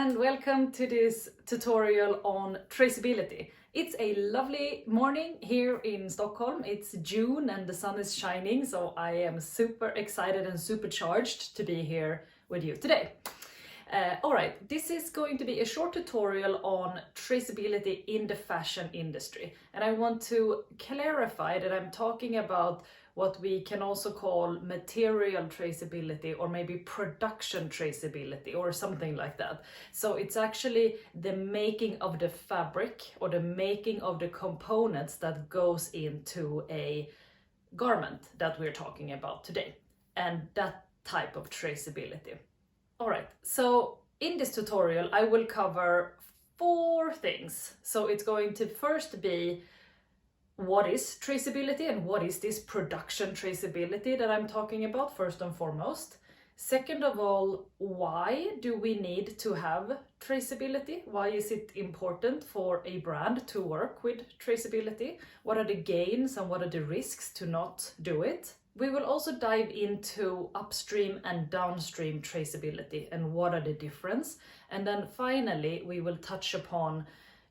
and welcome to this tutorial on traceability. It's a lovely morning here in Stockholm. It's June and the sun is shining, so I am super excited and supercharged to be here with you today. Alright, this is going to be a short tutorial on traceability in the fashion industry. And I want to clarify that I'm talking about what we can also call material traceability or maybe production traceability or something like that. So it's actually the making of the fabric or the making of the components that goes into a garment that we're talking about today, and that type of traceability. Alright, so in this tutorial I will cover 4 things. So it's going to first be what is traceability and what is this production traceability that I'm talking about first and foremost. Second of all, why do we need to have traceability? Why is it important for a brand to work with traceability? What are the gains and what are the risks to not do it? We will also dive into upstream and downstream traceability and what are the difference. And then finally, we will touch upon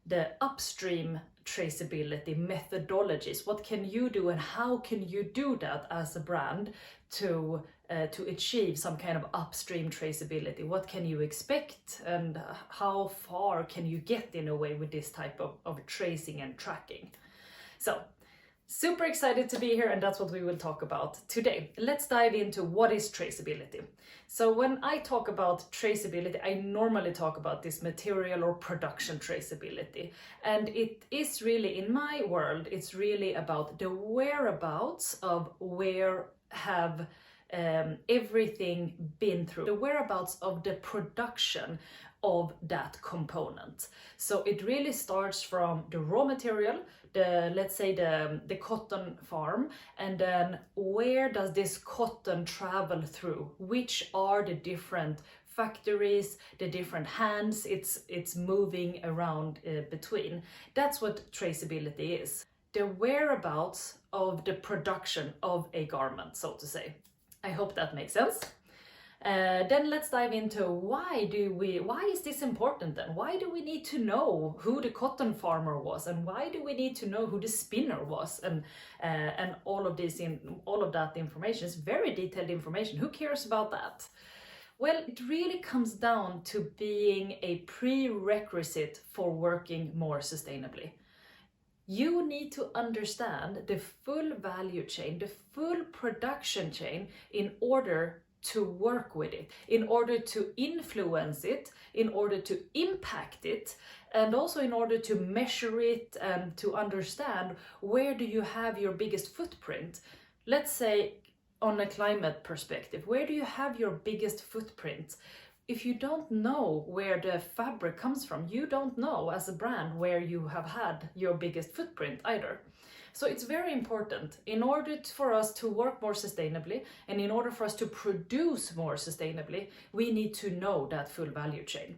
the upstream traceability methodologies. What can you do and how can you do that as a brand to achieve some kind of upstream traceability? What can you expect and how far can you get in a way with this type of tracing and tracking? So super excited to be here, and that's what we will talk about today. Let's dive into what is traceability. So when I talk about traceability, I normally talk about this material or production traceability. And it is really, in my world, it's really about the whereabouts of where have everything been through, the whereabouts of the production of that component. So it really starts from the raw material, let's say the cotton farm, and then where does this cotton travel through? Which are the different factories, the different hands it's moving around between. That's what traceability is. The whereabouts of the production of a garment, so to say. I hope that makes sense. Then let's dive into why is this important then? Why do we need to know who the cotton farmer was, and why do we need to know who the spinner was, and all of that information is very detailed information. Who cares about that? Well, it really comes down to being a prerequisite for working more sustainably. You need to understand the full value chain, the full production chain in order to work with it, in order to influence it, in order to impact it, and also in order to measure it and to understand where do you have your biggest footprint. Let's say on a climate perspective, where do you have your biggest footprint? If you don't know where the fabric comes from, you don't know as a brand where you have had your biggest footprint either. So it's very important in order for us to work more sustainably and in order for us to produce more sustainably, we need to know that full value chain.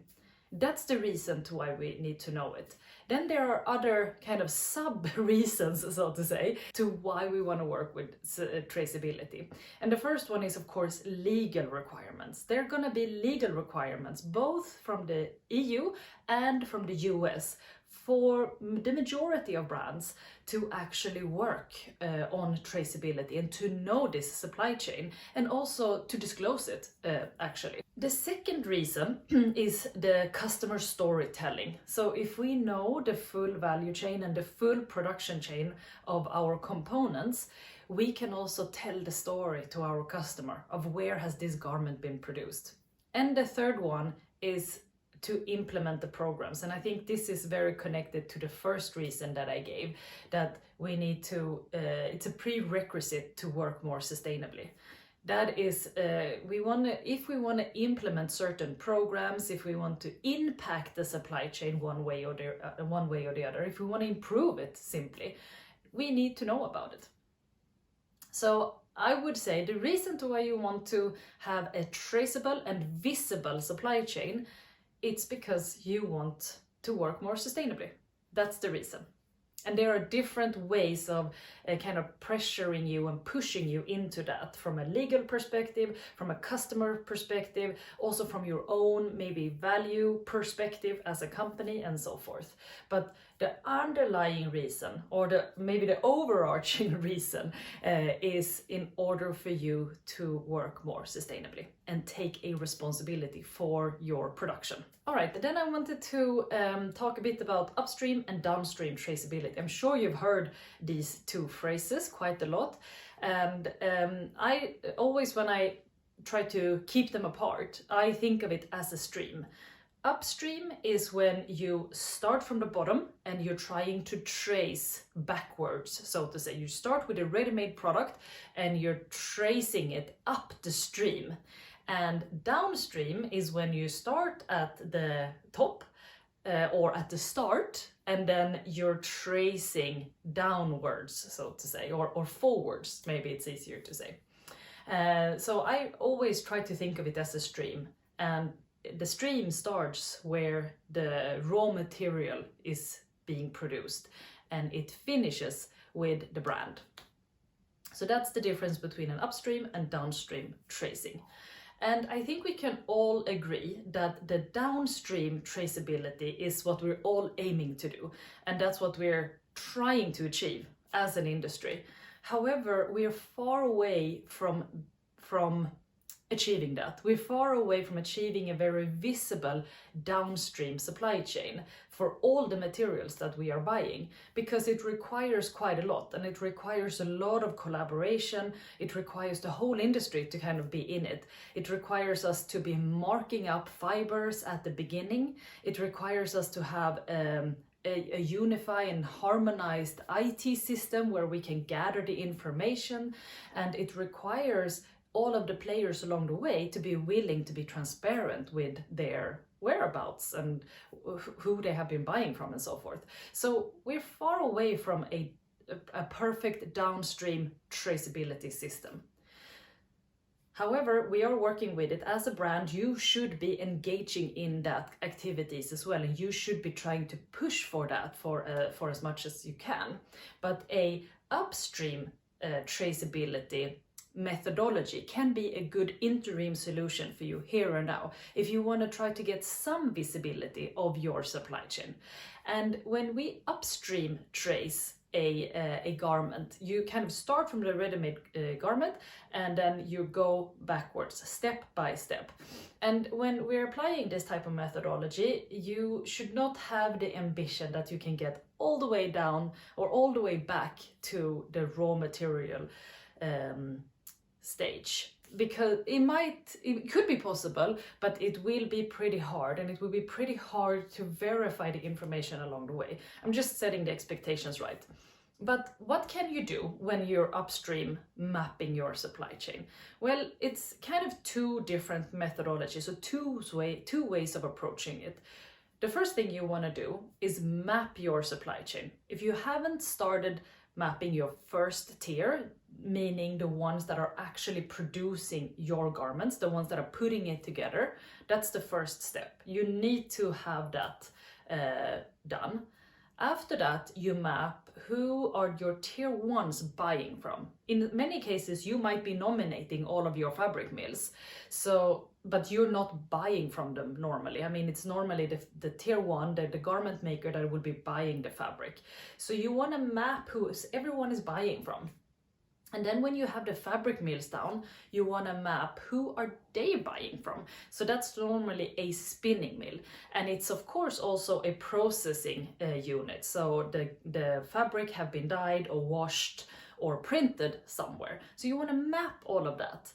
That's the reason to why we need to know it. Then there are other kind of sub-reasons, so to say, to why we want to work with traceability. And the first one is, of course, legal requirements. There are going to be legal requirements, both from the EU and from the US, for the majority of brands to actually work on traceability and to know this supply chain and also to disclose it actually. The second reason is the customer storytelling. So if we know the full value chain and the full production chain of our components, we can also tell the story to our customer of where has this garment been produced. And the third one is to implement the programs. And I think this is very connected to the first reason that I gave, that we need to, it's a prerequisite to work more sustainably. That is, if we want to implement certain programs, if we want to impact the supply chain one way or the other, if we want to improve it simply, we need to know about it. So I would say the reason to why you want to have a traceable and visible supply chain, it's because you want to work more sustainably. That's the reason. And there are different ways of kind of pressuring you and pushing you into that, from a legal perspective, from a customer perspective, also from your own maybe value perspective as a company and so forth. But the underlying reason, or maybe the overarching reason, is in order for you to work more sustainably and take a responsibility for your production. All right, then I wanted to talk a bit about upstream and downstream traceability. I'm sure you've heard these two phrases quite a lot. And I always, when I try to keep them apart, I think of it as a stream. Upstream is when you start from the bottom and you're trying to trace backwards, so to say. You start with a ready-made product and you're tracing it up the stream. And downstream is when you start at the top or at the start, and then you're tracing downwards, so to say, or forwards, maybe it's easier to say. So I always try to think of it as a stream. And the stream starts where the raw material is being produced and it finishes with the brand. So that's the difference between an upstream and downstream tracing. And I think we can all agree that the downstream traceability is what we're all aiming to do. And that's what we're trying to achieve as an industry. However, we are far away from achieving that. We're far away from achieving a very visible downstream supply chain for all the materials that we are buying, because it requires quite a lot, and it requires a lot of collaboration. It requires the whole industry to kind of be in it. It requires us to be marking up fibers at the beginning. It requires us to have a unified and harmonized IT system where we can gather the information, and it requires all of the players along the way to be willing to be transparent with their whereabouts and who they have been buying from and so forth. So we're far away from a perfect downstream traceability system. However, we are working with it. As a brand, you should be engaging in that activities as well, and you should be trying to push for that for as much as you can. But a upstream traceability methodology can be a good interim solution for you here and now if you want to try to get some visibility of your supply chain. And when we upstream trace a garment, you kind of start from the ready-made garment and then you go backwards step by step. And when we're applying this type of methodology, you should not have the ambition that you can get all the way down or all the way back to the raw material stage, because it could be possible, but it will be pretty hard, and it will be pretty hard to verify the information along the way. I'm just setting the expectations right. But what can you do when you're upstream mapping your supply chain? Well, it's kind of two different methodologies, so two ways of approaching it. The first thing you want to do is map your supply chain. If you haven't started mapping your first tier, meaning the ones that are actually producing your garments, the ones that are putting it together, that's the first step. You need to have that done. After that, you map who are your tier ones buying from. In many cases, you might be nominating all of your fabric mills, but you're not buying from them normally. I mean, it's normally the tier one, the garment maker that will be buying the fabric. So you want to map who everyone is buying from. And then when you have the fabric mills down, you want to map who are they buying from. So that's normally a spinning mill. And it's of course also a processing unit. So the fabric have been dyed or washed or printed somewhere. So you want to map all of that.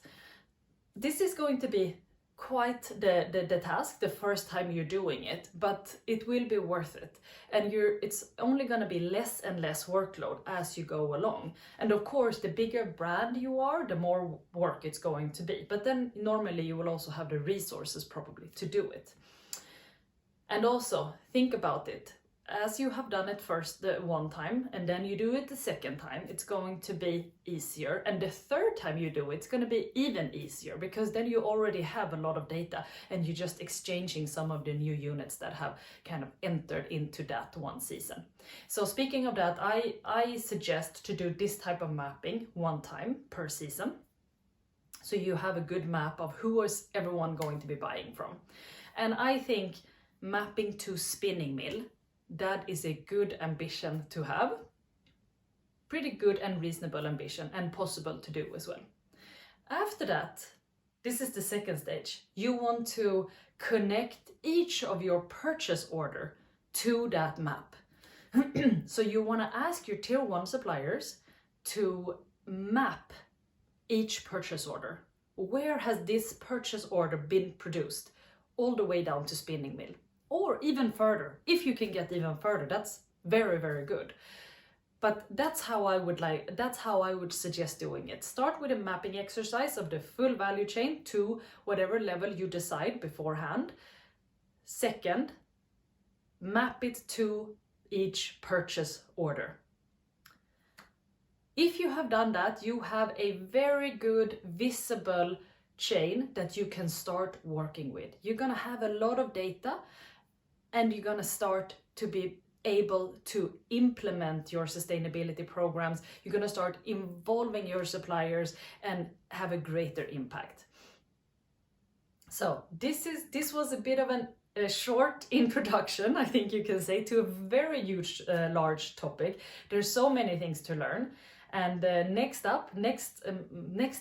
This is going to be quite the task the first time you're doing it, but it will be worth it. And it's only going to be less and less workload as you go along. And of course, the bigger brand you are, the more work it's going to be. But then normally you will also have the resources probably to do it. And also think about it. as you have done it first the one time and then you do it the second time, it's going to be easier. And the third time you do it, it's going to be even easier, because then you already have a lot of data and you're just exchanging some of the new units that have kind of entered into that one season. So speaking of that, I suggest to do this type of mapping one time per season. So you have a good map of who is everyone going to be buying from. And I think mapping to spinning mill, that is a good ambition to have. Pretty good and reasonable ambition, and possible to do as well. After that, this is the second stage. You want to connect each of your purchase order to that map. So you want to ask your tier 1 suppliers to map each purchase order. Where has this purchase order been produced? All the way down to spinning mill. Or even further. If you can get even further, that's very, very good. But that's how I would suggest doing it. Start with a mapping exercise of the full value chain to whatever level you decide beforehand. Second, map it to each purchase order. If you have done that, you have a very good visible chain that you can start working with. You're gonna have a lot of data, and you're gonna start to be able to implement your sustainability programs. You're gonna start involving your suppliers and have a greater impact. So this was a bit of a short introduction, I think you can say, to a very huge, large topic. There's so many things to learn. And next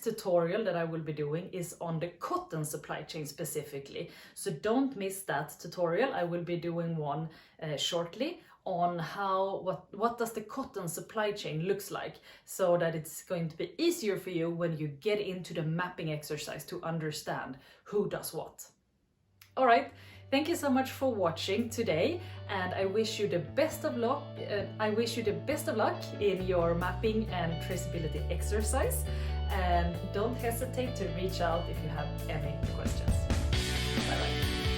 tutorial that I will be doing is on the cotton supply chain specifically. So don't miss that tutorial. I will be doing one shortly on what does the cotton supply chain looks like, so that it's going to be easier for you when you get into the mapping exercise to understand who does what. All right. Thank you so much for watching today, and I wish you the best of luck. In your mapping and traceability exercise, and don't hesitate to reach out if you have any questions. Bye bye.